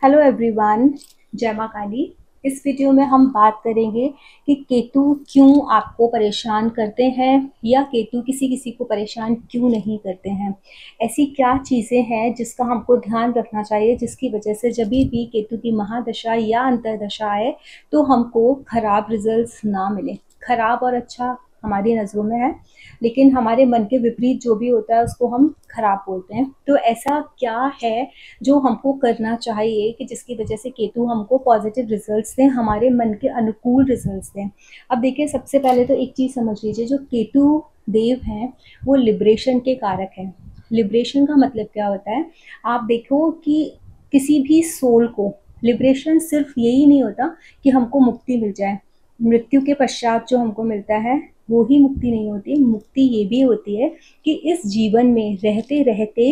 Hello everyone, जय माँ काली। इस वीडियो में हम बात करेंगे कि केतु क्यों आपको परेशान करते हैं या केतु किसी किसी को परेशान क्यों नहीं करते हैं। ऐसी क्या चीज़ें हैं जिसका हमको ध्यान रखना चाहिए, जिसकी वजह से जब भी केतु की महादशा या अंतर्दशा आए तो हमको खराब रिजल्ट्स ना मिले। खराब और अच्छा हमारी नज़रों में है, लेकिन हमारे मन के विपरीत जो भी होता है उसको हम खराब बोलते हैं। तो ऐसा क्या है जो हमको करना चाहिए कि जिसकी वजह से केतु हमको पॉजिटिव रिजल्ट्स दें, हमारे मन के अनुकूल रिजल्ट्स दें। अब देखिए, सबसे पहले तो एक चीज़ समझ लीजिए, जो केतु देव हैं वो लिबरेशन के कारक हैं। लिबरेशन का मतलब क्या होता है? आप देखो कि किसी भी सोल को लिबरेशन सिर्फ यही नहीं होता कि हमको मुक्ति मिल जाए। मृत्यु के पश्चात जो हमको मिलता है वो ही मुक्ति नहीं होती। मुक्ति ये भी होती है कि इस जीवन में रहते रहते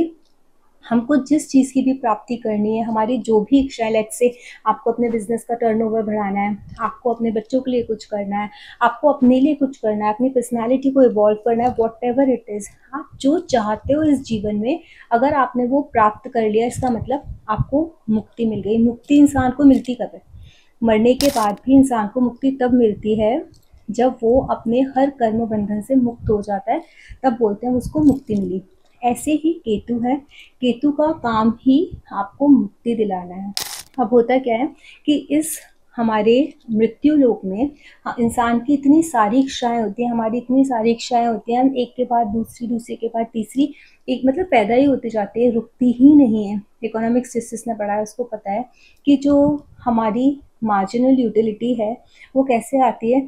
हमको जिस चीज़ की भी प्राप्ति करनी है, हमारी जो भी इच्छाएं, लेट्स से आपको अपने बिजनेस का टर्नओवर बढ़ाना है, आपको अपने बच्चों के लिए कुछ करना है, आपको अपने लिए कुछ करना है, अपनी पर्सनालिटी को इवॉल्व करना है, वॉट एवर इट इज़, आप जो चाहते हो इस जीवन में अगर आपने वो प्राप्त कर लिया, इसका मतलब आपको मुक्ति मिल गई। मुक्ति इंसान को मिलती कब है? मरने के बाद भी इंसान को मुक्ति तब मिलती है जब वो अपने हर कर्म बंधन से मुक्त हो जाता है, तब बोलते हैं उसको मुक्ति मिली। ऐसे ही केतु है, केतु का काम ही आपको मुक्ति दिलाना है। अब होता क्या है कि इस हमारे मृत्यु लोक में इंसान की इतनी सारी इच्छाएं होती हैं, हमारी इतनी सारी इच्छाएं होती हैं, हम एक के बाद दूसरी, दूसरे के बाद तीसरी, एक मतलब पैदा ही होती जाती है, रुकती ही नहीं है। इकोनॉमिक्स जिसने पढ़ा है उसको पता है कि जो हमारी मार्जिनल यूटिलिटी है वो कैसे आती है।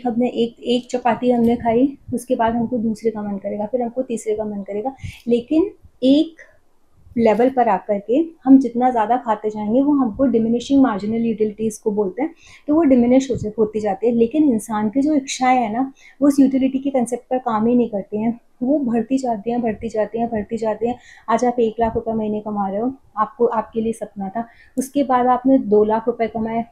हमने एक चपाती हमने खाई, उसके बाद हमको दूसरे का मन करेगा, फिर हमको तीसरे का मन करेगा, लेकिन एक लेवल पर आकर के हम जितना ज़्यादा खाते जाएंगे वो हमको डिमिनिशिंग मार्जिनल यूटिलिटीज़ को बोलते हैं, तो वो डिमिनिश होती जाती है। लेकिन इंसान की जो इच्छाएं हैं ना, वो उस यूटिलिटी के कंसेप्ट पर काम ही नहीं करती हैं, वो बढ़ती जाती हैं, बढ़ती जाती हैं, बढ़ती जाती हैं। आज आप 1 लाख रुपए महीने कमा रहे हो, आपको आपके लिए सपना था। उसके बाद आपने 2 लाख रुपए कमाए,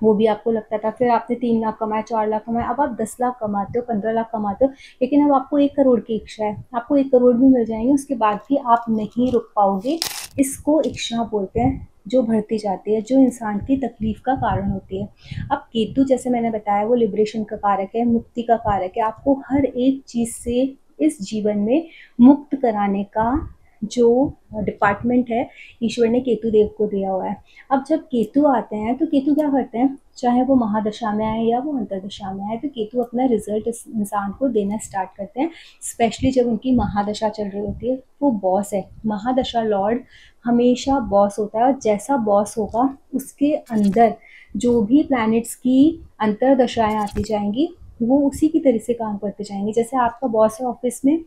वो भी आपको लगता था। फिर आपने 3 लाख कमाए, 4 लाख कमाए, अब आप 10 लाख कमाते हो, 15 लाख कमाते हो, लेकिन अब आपको 1 करोड़ की इच्छा है, आपको 1 करोड़ भी मिल जाएंगे, उसके बाद भी आप नहीं रुक पाओगे। इसको इच्छा बोलते हैं, जो बढ़ती जाती है, जो इंसान की तकलीफ का कारण होती है। अब केतु, जैसे मैंने बताया, वो लिबरेशन का कारक है, मुक्ति का कारक है, आपको हर एक चीज से इस जीवन में मुक्त कराने का जो डिपार्टमेंट है, ईश्वर ने केतु देव को दिया हुआ है। अब जब केतु आते हैं तो केतु क्या करते हैं, चाहे वो महादशा में आए या वो अंतर्दशा में आए, तो केतु अपना रिजल्ट इस इंसान को देना स्टार्ट करते हैं। स्पेशली जब उनकी महादशा चल रही होती है, वो बॉस है। महादशा लॉर्ड हमेशा बॉस होता है, और जैसा बॉस होगा उसके अंदर जो भी प्लैनेट्स की अंतर्दशाएं आती जाएंगी वो उसी की तरह से काम करते जाएंगे। जैसे आपका बॉस है ऑफिस में,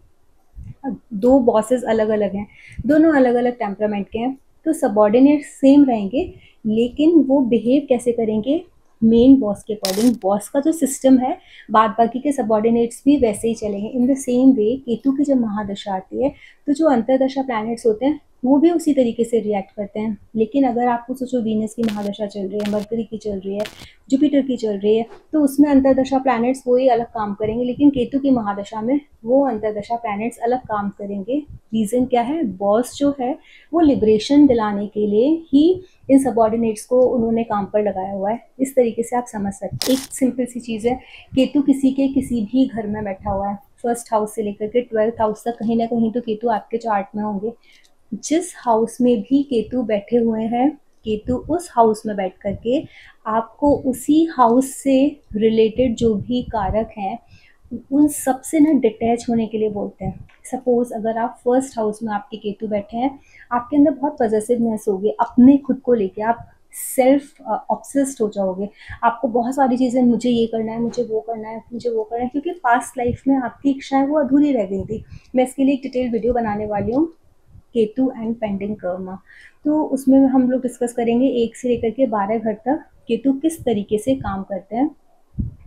दो बॉसेस अलग अलग हैं, दोनों अलग अलग टेम्परामेंट के हैं, तो सबॉर्डिनेट सेम रहेंगे, लेकिन वो बिहेव कैसे करेंगे मेन बॉस के अकॉर्डिंग। बॉस का जो सिस्टम है, बाद बाकी के सबॉर्डिनेट्स भी वैसे ही चलेंगे। In the same way Ketu की जब महादशा आती है तो जो अंतर्दशा प्लैनेट्स होते हैं वो भी उसी तरीके से रिएक्ट करते हैं। लेकिन अगर आपको सोचो, वीनस की महादशा चल रही है, मरकरी की चल रही है, जुपिटर की चल रही है, तो उसमें अंतर्दशा प्लैनेट्स वही अलग काम करेंगे, लेकिन केतु की महादशा में वो अंतर्दशा प्लैनेट्स अलग काम करेंगे। रीज़न क्या है? बॉस जो है वो लिबरेशन दिलाने के लिए ही इन सबॉर्डिनेट्स को उन्होंने काम पर लगाया हुआ है। इस तरीके से आप समझ सकते हैं। एक सिंपल सी चीज़ है, केतु किसी के किसी भी घर में बैठा हुआ है, फर्स्ट हाउस से लेकर के 12th हाउस तक, कहीं ना कहीं तो केतु आपके चार्ट में होंगे। जिस हाउस में भी केतु बैठे हुए हैं, केतु उस हाउस में बैठ करके आपको उसी हाउस से रिलेटेड जो भी कारक हैं उन सब से ना डिटैच होने के लिए बोलते हैं। सपोज अगर आप फर्स्ट हाउस में आपके केतु बैठे हैं, आपके अंदर बहुत पॉजिटिवनेस होगी, अपने खुद को लेके आप सेल्फ ऑब्सेस्ड हो जाओगे। आपको बहुत सारी चीज़ें, मुझे ये करना है, मुझे वो करना है, मुझे वो करना है, क्योंकि पास्ट लाइफ में आपकी इच्छाएं वो अधूरी रह गई थी। मैं इसके लिए एक डिटेल वीडियो बनाने वाली हूँ, केतु एंड पेंडिंग कर्मा। तो उसमें हम लोग डिस्कस करेंगे 1 से लेकर के 12 घर तक केतु किस तरीके से काम करते हैं,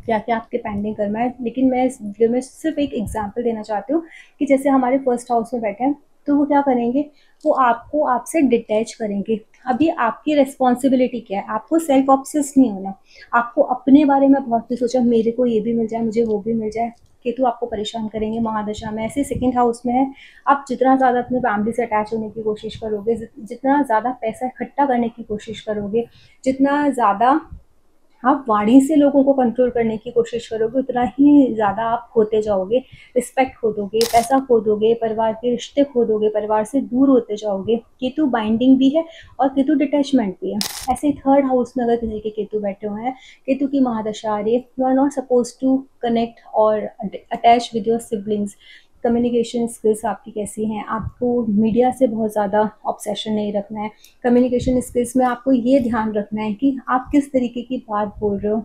क्या क्या आपके पेंडिंग कर्मा है। लेकिन मैं इस वीडियो में सिर्फ एक एग्जांपल देना चाहती हूँ कि जैसे हमारे फर्स्ट हाउस में बैठे हैं, तो वो क्या करेंगे, वो आपको आपसे डिटैच करेंगे। अभी आपकी रिस्पॉन्सिबिलिटी क्या है? आपको सेल्फ ऑब्सेस्ड नहीं होना, आपको अपने बारे में बहुत भी सोचा, मेरे को ये भी मिल जाए, मुझे वो भी मिल जाए, केतु आपको परेशान करेंगे महादशा में। ऐसे सेकंड हाउस में है, आप जितना ज़्यादा अपने फैमिली से अटैच होने की कोशिश करोगे, जितना ज़्यादा पैसा इकट्ठा करने की कोशिश करोगे, जितना ज़्यादा आप वाणी से लोगों को कंट्रोल करने की कोशिश करोगे, उतना ही ज़्यादा आप खोते जाओगे, रिस्पेक्ट खो दोगे, पैसा खो दोगे, परिवार के रिश्ते खो दोगे, परिवार से दूर होते जाओगे। केतु बाइंडिंग भी है और केतु डिटैचमेंट भी है। ऐसे ही थर्ड हाउस में अगर किसी के केतु बैठे हुए हैं, केतु की महादशा आ रही है, you are not suppose to connect और attach with your siblings. Communication skills आपकी कैसी हैं, आपको मीडिया से बहुत ज़्यादा ऑब्सेशन नहीं रखना है। कम्युनिकेशन स्किल्स में आपको ये ध्यान रखना है कि आप किस तरीके की बात बोल रहे हो,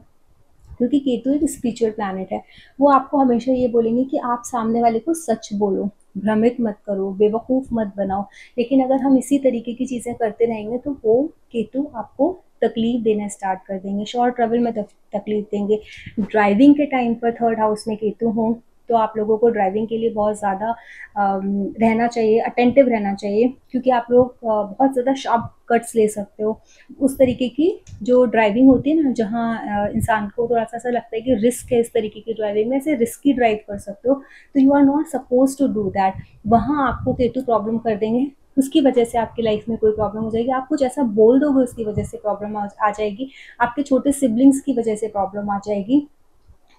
क्योंकि केतु एक स्पिरिचुअल प्लैनेट है। वो आपको हमेशा ये बोलेंगे कि आप सामने वाले को सच बोलो, भ्रमित मत करो, बेवकूफ़ मत बनाओ। लेकिन अगर हम इसी तरीके की चीज़ें करते रहेंगे तो वो केतु आपको तकलीफ देना स्टार्ट कर देंगे, शॉर्ट ट्रैवल में तकलीफ देंगे। ड्राइविंग के टाइम पर थर्ड हाउस में केतु हों तो आप लोगों को ड्राइविंग के लिए बहुत ज़्यादा रहना चाहिए, अटेंटिव रहना चाहिए, क्योंकि आप लोग बहुत ज़्यादा शार्प कट्स ले सकते हो। उस तरीके की जो ड्राइविंग होती है ना, जहाँ इंसान को थोड़ा सा ऐसा लगता है कि रिस्क है, इस तरीके की ड्राइविंग में ऐसे रिस्की ड्राइव कर सकते हो, तो you are not suppose to do that. वहाँ आपको केतु प्रॉब्लम कर देंगे, उसकी वजह से आपकी लाइफ में कोई प्रॉब्लम हो जाएगी। आप कुछ ऐसा बोल दोगे उसकी वजह से प्रॉब्लम आ जाएगी, आपके छोटे सिबलिंग्स की वजह से प्रॉब्लम आ जाएगी।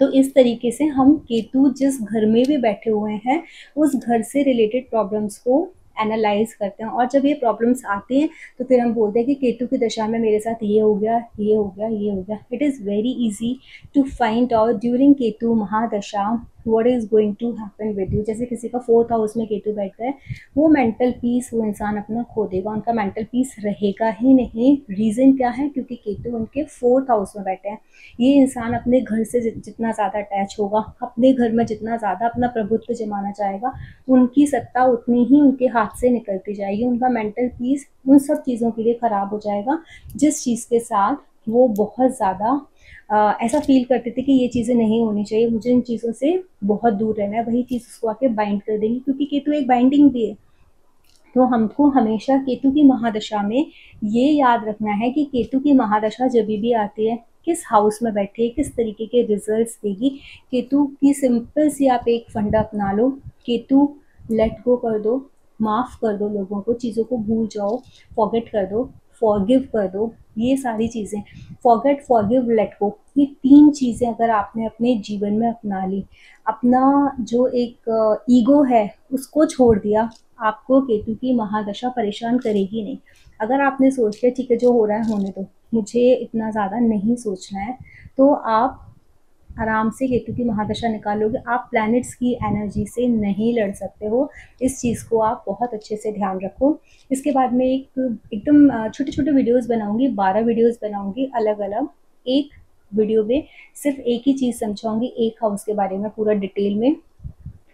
तो इस तरीके से हम केतु जिस घर में भी बैठे हुए हैं, उस घर से रिलेटेड प्रॉब्लम्स को एनालाइज करते हैं, और जब ये प्रॉब्लम्स आते हैं तो फिर हम बोलते हैं कि केतु की दशा में मेरे साथ ये हो गया, ये हो गया, ये हो गया। It is very easy to find out during Ketu mahadasha what is going to happen with you. जैसे किसी का फोर्थ हाउस में केतु बैठ गए, वो मेंटल पीस वो इंसान अपना खो देगा, उनका मेंटल पीस रहेगा ही नहीं। रीज़न क्या है? क्योंकि केतु उनके फोर्थ हाउस में बैठे हैं। ये इंसान अपने घर से जितना ज़्यादा अटैच होगा, अपने घर में जितना ज़्यादा अपना प्रभुत्व जमाना चाहेगा, उनकी सत्ता उतनी ही उनके हाथ से निकलती जाएगी। उनका मेंटल पीस उन सब चीज़ों के लिए ख़राब हो जाएगा जिस चीज़ के साथ वो बहुत ज़्यादा ऐसा फील करते थे कि ये चीज़ें नहीं होनी चाहिए, मुझे इन चीज़ों से बहुत दूर रहना है। वही चीज़ उसको आके बाइंड कर देंगी, क्योंकि केतु एक बाइंडिंग भी है। तो हमको हमेशा केतु की महादशा में ये याद रखना है कि केतु की महादशा जब भी आती है, किस हाउस में बैठी है, किस तरीके के रिजल्ट्स देगी। केतु की सिंपल सी आप एक फंडा अपना लो, केतु लेट गो कर दो, माफ़ कर दो लोगों को, चीज़ों को भूल जाओ, फॉरगेट कर दो, फॉरगिव कर दो। ये सारी चीज़ें, फॉरगेट, फॉरगिव, लेट गो, ये 3 चीज़ें अगर आपने अपने जीवन में अपना ली, अपना जो एक ईगो है उसको छोड़ दिया, आपको केतु की महादशा परेशान करेगी नहीं। अगर आपने सोच लिया ठीक है जो हो रहा है होने दो, मुझे इतना ज़्यादा नहीं सोचना है, तो आप आराम से केतु की महादशा निकालोगे। आप प्लैनेट्स की एनर्जी से नहीं लड़ सकते हो। इस चीज़ को आप बहुत अच्छे से ध्यान रखो। इसके बाद में एकदम छोटे-छोटे वीडियोज़ बनाऊँगी, 12 वीडियोज़ बनाऊँगी अलग-अलग। एक वीडियो में सिर्फ़ एक ही चीज़ समझाऊँगी, एक हाउस के बारे में पूरा डिटेल में।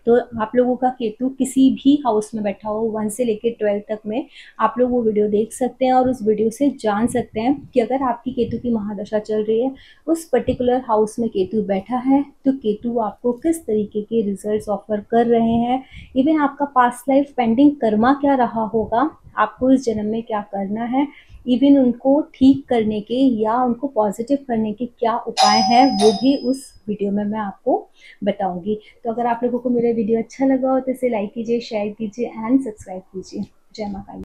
तो आप लोगों का केतु किसी भी हाउस में बैठा हो 1 से लेके 12 तक में, आप लोग वो वीडियो देख सकते हैं और उस वीडियो से जान सकते हैं कि अगर आपकी केतु की महादशा चल रही है, उस पर्टिकुलर हाउस में केतु बैठा है, तो केतु आपको किस तरीके के रिजल्ट्स ऑफर कर रहे हैं। इवन आपका पास्ट लाइफ पेंडिंग कर्मा क्या रहा होगा, आपको इस जन्म में क्या करना है, इवन उनको ठीक करने के या उनको पॉजिटिव करने के क्या उपाय हैं, वो भी उस वीडियो में मैं आपको बताऊंगी। तो अगर आप लोगों को मेरा वीडियो अच्छा लगा हो तो इसे लाइक कीजिए, शेयर कीजिए एंड सब्सक्राइब कीजिए। जय माता दी।